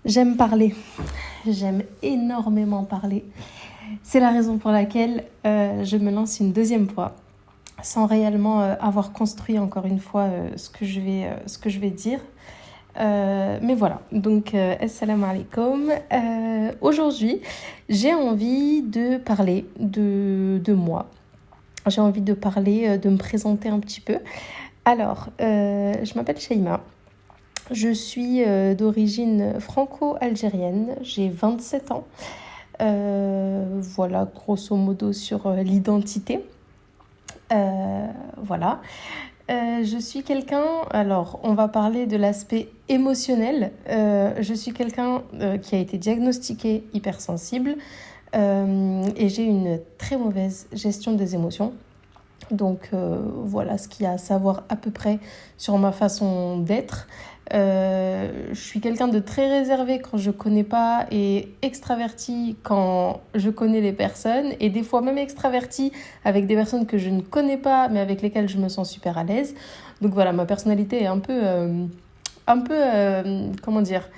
J'aime parler, j'aime énormément parler. C'est la raison pour laquelle je me lance une deuxième fois, sans réellement avoir construit encore une fois ce que je vais dire. Mais voilà, donc assalamu alaikum. Aujourd'hui, j'ai envie de parler de moi. J'ai envie de parler, de me présenter un petit peu. Alors, je m'appelle Shaima. Je suis d'origine franco-algérienne, j'ai 27 ans. Voilà, grosso modo sur l'identité. Voilà. Je suis quelqu'un, alors on va parler de l'aspect émotionnel. Je suis quelqu'un qui a été diagnostiqué hypersensible et j'ai une très mauvaise gestion des émotions. Donc voilà ce qu'il y a à savoir à peu près sur ma façon d'être. Je suis quelqu'un de très réservé quand je connais pas et extraverti quand je connais les personnes et des fois même extraverti avec des personnes que je ne connais pas mais avec lesquelles je me sens super à l'aise. Donc voilà, ma personnalité est un peu comment dire,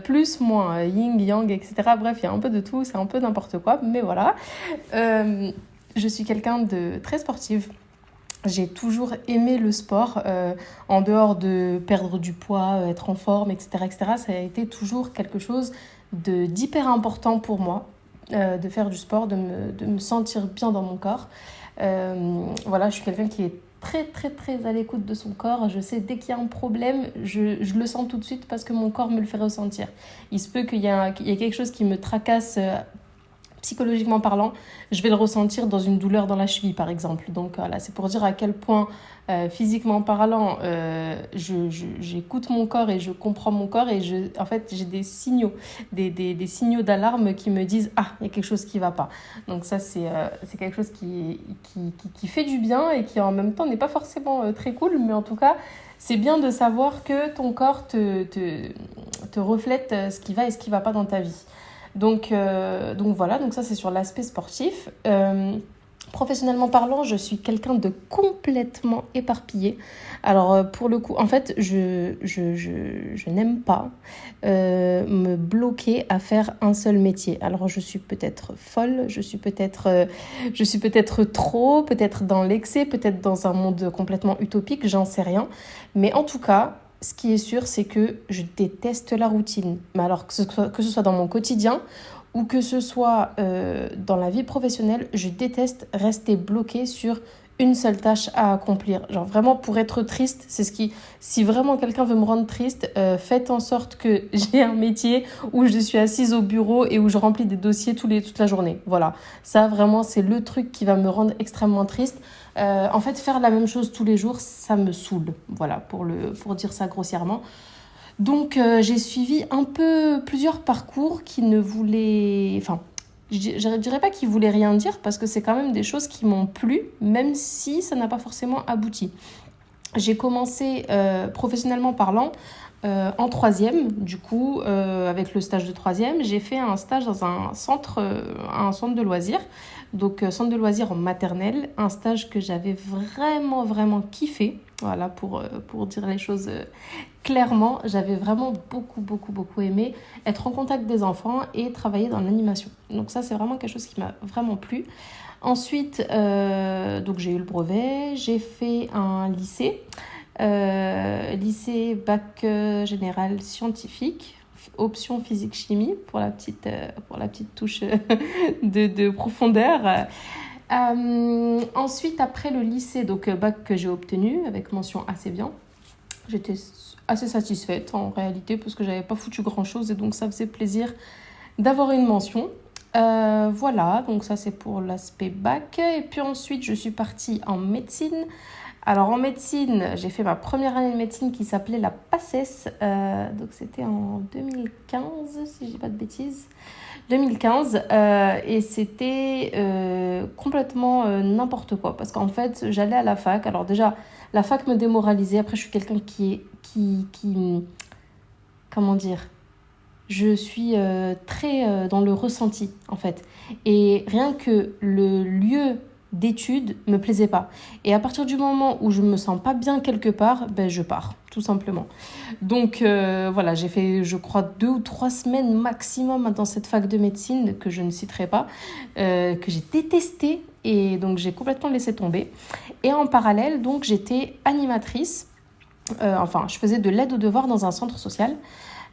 plus, moins, yin, yang, etc. Bref, il y a un peu de tout, c'est un peu n'importe quoi, mais voilà. Je suis quelqu'un de très sportive. J'ai toujours aimé le sport, en dehors de perdre du poids, être en forme, etc., etc. Ça a été toujours quelque chose d'hyper important pour moi, de faire du sport, de me sentir bien dans mon corps. Voilà, je suis quelqu'un qui est très, très, très à l'écoute de son corps. Je sais, dès qu'il y a un problème, je le sens tout de suite parce que mon corps me le fait ressentir. Il se peut qu'il y ait quelque chose qui me tracasse psychologiquement parlant, je vais le ressentir dans une douleur dans la cheville, par exemple. Donc voilà, c'est pour dire à quel point, physiquement parlant, j'écoute mon corps et je comprends mon corps et en fait, j'ai des signaux, des signaux d'alarme qui me disent « Ah, il y a quelque chose qui ne va pas ». Donc ça, c'est quelque chose qui fait du bien et qui en même temps n'est pas forcément très cool, mais en tout cas, c'est bien de savoir que ton corps te reflète ce qui va et ce qui ne va pas dans ta vie. Donc voilà, donc ça c'est sur l'aspect sportif. Professionnellement parlant, je suis quelqu'un de complètement éparpillé. Alors pour le coup, en fait, je n'aime pas me bloquer à faire un seul métier. Alors je suis peut-être folle, je suis peut-être trop, peut-être dans l'excès, peut-être dans un monde complètement utopique, j'en sais rien. Mais en tout cas, ce qui est sûr, c'est que je déteste la routine. Mais alors, que ce soit dans mon quotidien ou que ce soit dans la vie professionnelle, je déteste rester bloquée sur une seule tâche à accomplir. Genre vraiment, pour être triste, si vraiment quelqu'un veut me rendre triste, faites en sorte que j'ai un métier où je suis assise au bureau et où je remplis des dossiers toute la journée. Voilà, ça vraiment, c'est le truc qui va me rendre extrêmement triste. En fait, faire la même chose tous les jours, ça me saoule. Voilà, pour dire ça grossièrement. Donc, j'ai suivi un peu plusieurs parcours qui ne voulaient... Enfin, je dirais pas qu'ils voulaient rien dire parce que c'est quand même des choses qui m'ont plu, même si ça n'a pas forcément abouti. J'ai commencé, professionnellement parlant, en troisième, du coup, avec le stage de troisième, j'ai fait un stage dans un centre de loisirs, donc centre de loisirs en maternelle, un stage que j'avais vraiment, vraiment kiffé, voilà, pour dire les choses clairement, j'avais vraiment beaucoup, beaucoup, beaucoup aimé être en contact des enfants et travailler dans l'animation. Donc ça, c'est vraiment quelque chose qui m'a vraiment plu. Ensuite, donc j'ai eu le brevet, j'ai fait un lycée. Lycée bac général scientifique, option physique-chimie pour la petite touche de profondeur. Ensuite, après le lycée, donc bac que j'ai obtenu avec mention assez bien, j'étais assez satisfaite en réalité parce que j'avais pas foutu grand chose et donc ça faisait plaisir d'avoir une mention. Voilà, donc ça c'est pour l'aspect bac. Et puis ensuite, je suis partie en médecine. Alors en médecine, j'ai fait ma première année de médecine qui s'appelait la PACES. Donc c'était en 2015, si je dis pas de bêtises. 2015. Et c'était complètement n'importe quoi. Parce qu'en fait, j'allais à la fac. Alors déjà, la fac me démoralisait. Après, je suis quelqu'un qui comment dire, je suis très dans le ressenti en fait. Et rien que le lieu d'études me plaisait pas. Et à partir du moment où je me sens pas bien quelque part, ben je pars, tout simplement. Donc voilà, j'ai fait, je crois, 2 ou 3 semaines maximum dans cette fac de médecine que je ne citerai pas, que j'ai détesté et donc j'ai complètement laissé tomber. Et en parallèle, donc j'étais animatrice, je faisais de l'aide aux devoirs dans un centre social.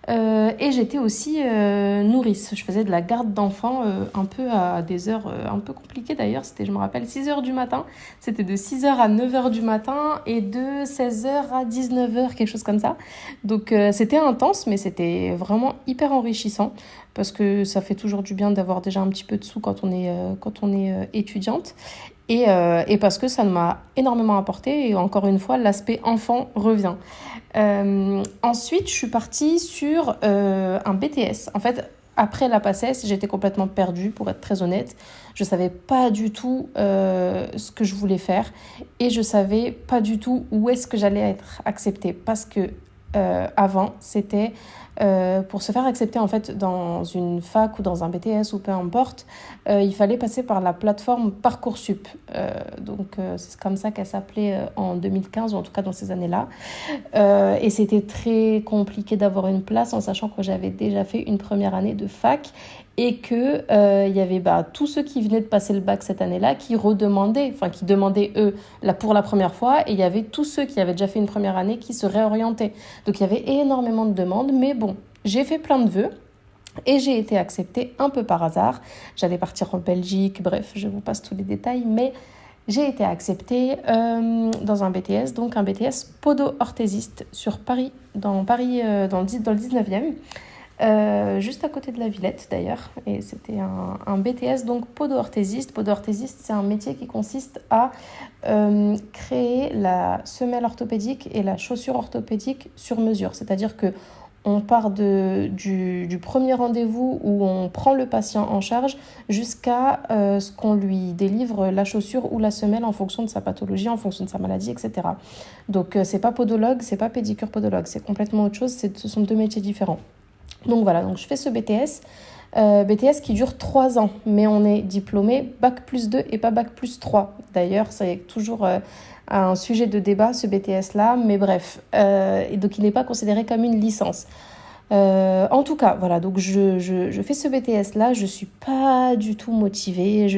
Et j'étais aussi nourrice. Je faisais de la garde d'enfants un peu à des heures un peu compliquées d'ailleurs. C'était, je me rappelle, 6h du matin. C'était de 6h à 9h du matin et de 16h à 19h, quelque chose comme ça. Donc c'était intense, mais c'était vraiment hyper enrichissant parce que ça fait toujours du bien d'avoir déjà un petit peu de sous quand on est étudiante. Et parce que ça m'a énormément apporté. Et encore une fois, l'aspect enfant revient. Ensuite, je suis partie sur un BTS. En fait, après la PACES, j'étais complètement perdue, pour être très honnête. Je ne savais pas du tout ce que je voulais faire. Et je ne savais pas du tout où est-ce que j'allais être acceptée. Parce que avant, c'était... pour se faire accepter en fait dans une fac ou dans un BTS ou peu importe, il fallait passer par la plateforme Parcoursup. C'est comme ça qu'elle s'appelait en 2015 ou en tout cas dans ces années-là. Et c'était très compliqué d'avoir une place en sachant que j'avais déjà fait une première année de fac et que il y avait tous ceux qui venaient de passer le bac cette année-là qui demandaient eux pour la première fois, et il y avait tous ceux qui avaient déjà fait une première année qui se réorientaient. Donc il y avait énormément de demandes, mais bon, j'ai fait plein de vœux et j'ai été acceptée un peu par hasard. J'allais partir en Belgique, bref, je vous passe tous les détails, mais j'ai été acceptée dans un BTS, donc un BTS podo-orthésiste sur Paris, dans le 19e. Juste à côté de la Villette d'ailleurs, et c'était un BTS donc podo-orthésiste. Podo-orthésiste, c'est un métier qui consiste à créer la semelle orthopédique et la chaussure orthopédique sur mesure, c'est-à-dire que on part du premier rendez-vous où on prend le patient en charge jusqu'à ce qu'on lui délivre la chaussure ou la semelle en fonction de sa pathologie, en fonction de sa maladie, etc. Donc c'est pas podologue, c'est pas pédicure podologue, c'est complètement autre chose, ce sont 2 métiers différents. Donc voilà, donc je fais ce BTS. BTS qui dure 3 ans, mais on est diplômé Bac+2 et pas Bac+3. D'ailleurs, c'est toujours un sujet de débat, ce BTS-là, mais bref. Et donc, il n'est pas considéré comme une licence. En tout cas, voilà, donc je fais ce BTS-là, je suis pas du tout motivée,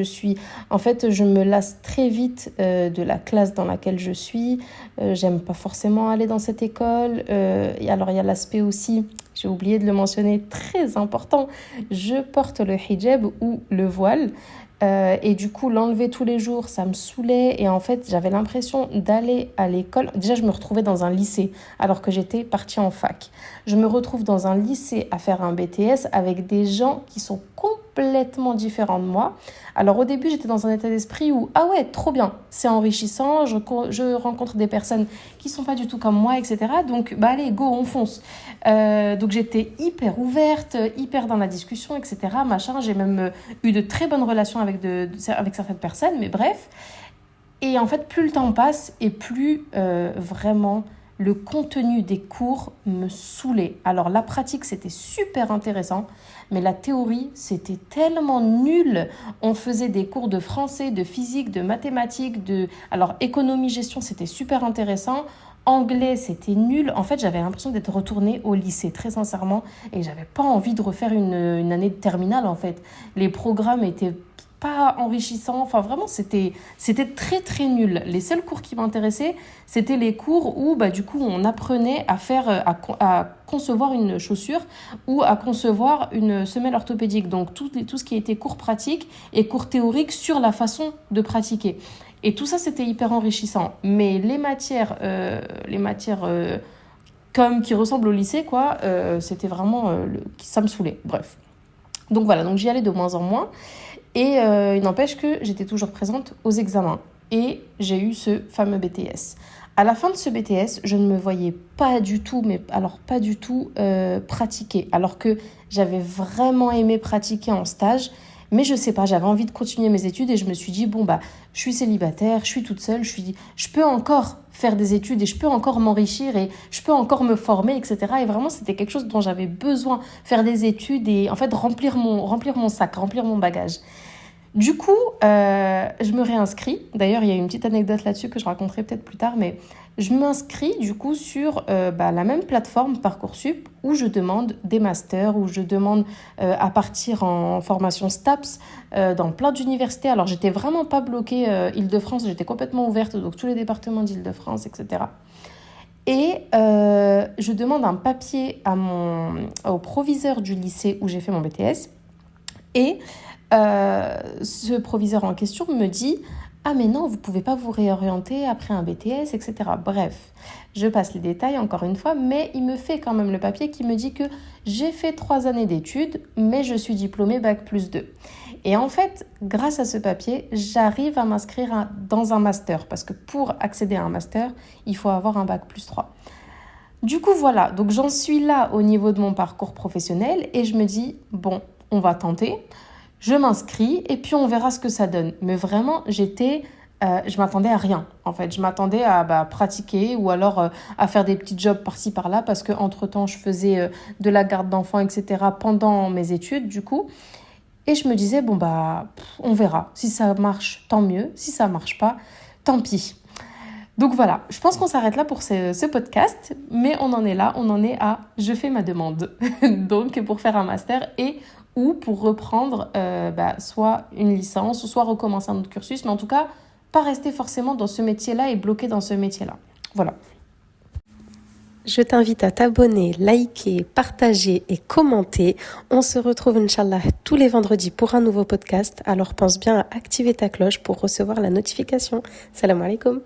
en fait, je me lasse très vite de la classe dans laquelle je suis, j'aime pas forcément aller dans cette école, et alors il y a l'aspect aussi, j'ai oublié de le mentionner, très important, je porte le hijab ou le voile, et du coup l'enlever tous les jours ça me saoulait, et en fait j'avais l'impression d'aller à l'école. Déjà je me retrouvais dans un lycée alors que j'étais partie en fac. Je me retrouve dans un lycée à faire un BTS avec des gens qui sont complètement différents de moi. Alors au début j'étais dans un état d'esprit où ah ouais trop bien, c'est enrichissant, je rencontre des personnes qui sont pas du tout comme moi, etc. Donc allez go on fonce. Donc j'étais hyper ouverte, hyper dans la discussion, etc. Machin, j'ai même eu de très bonnes relations avec certaines personnes, mais bref. Et en fait plus le temps passe et plus vraiment le contenu des cours me saoulait. Alors la pratique c'était super intéressant, mais la théorie c'était tellement nul. On faisait des cours de français, de physique, de mathématiques, alors économie, gestion c'était super intéressant. Anglais, c'était nul. En fait, j'avais l'impression d'être retournée au lycée, très sincèrement. Et j'avais pas envie de refaire une année de terminale, en fait. Les programmes étaient pas enrichissants. Enfin, vraiment, c'était très, très nul. Les seuls cours qui m'intéressaient, c'était les cours où, du coup, on apprenait à concevoir une chaussure ou à concevoir une semelle orthopédique. Donc, tout ce qui était cours pratiques et cours théoriques sur la façon de pratiquer. Et tout ça, c'était hyper enrichissant. Mais les matières comme qui ressemblent au lycée, quoi, c'était vraiment... ça me saoulait, bref. Donc voilà, donc j'y allais de moins en moins. Et il n'empêche que j'étais toujours présente aux examens. Et j'ai eu ce fameux BTS. À la fin de ce BTS, je ne me voyais pas du tout, mais alors pas du tout, pratiquer. Alors que j'avais vraiment aimé pratiquer en stage. Mais je sais pas, j'avais envie de continuer mes études et je me suis dit, je suis célibataire, je suis toute seule, je peux encore faire des études et je peux encore m'enrichir et je peux encore me former, etc. Et vraiment, c'était quelque chose dont j'avais besoin, faire des études et en fait remplir mon sac, remplir mon bagage. Du coup, je me réinscris. D'ailleurs, il y a une petite anecdote là-dessus que je raconterai peut-être plus tard, mais je m'inscris du coup sur la même plateforme Parcoursup où je demande des masters, où je demande à partir en formation STAPS dans plein d'universités. Alors, j'étais vraiment pas bloquée Île-de-France, j'étais complètement ouverte, donc tous les départements d'Île-de-France, etc. Et je demande un papier au proviseur du lycée où j'ai fait mon BTS. Et ce proviseur en question me dit « Ah mais non, vous ne pouvez pas vous réorienter après un BTS, etc. » Bref, je passe les détails encore une fois, mais il me fait quand même le papier qui me dit que j'ai fait 3 années d'études, mais je suis diplômée Bac+2. Et en fait, grâce à ce papier, j'arrive à m'inscrire dans un master, parce que pour accéder à un master, il faut avoir un Bac+3. Du coup, voilà, donc j'en suis là au niveau de mon parcours professionnel et je me dis, bon, on va tenter, je m'inscris et puis on verra ce que ça donne. Mais vraiment, je m'attendais à rien, en fait. Je m'attendais à pratiquer ou alors à faire des petits jobs par-ci, par-là parce qu'entre-temps, je faisais de la garde d'enfants, etc. pendant mes études, du coup. Et je me disais, bon, on verra. Si ça marche, tant mieux. Si ça marche pas, tant pis. Donc voilà, je pense qu'on s'arrête là pour ce podcast, mais on en est là, on en est à je fais ma demande. Donc pour faire un master et ou pour reprendre soit une licence, ou soit recommencer un autre cursus, mais en tout cas, pas rester forcément dans ce métier-là et bloqué dans ce métier-là. Voilà. Je t'invite à t'abonner, liker, partager et commenter. On se retrouve, Inch'Allah, tous les vendredis pour un nouveau podcast. Alors pense bien à activer ta cloche pour recevoir la notification. Salam alaikum.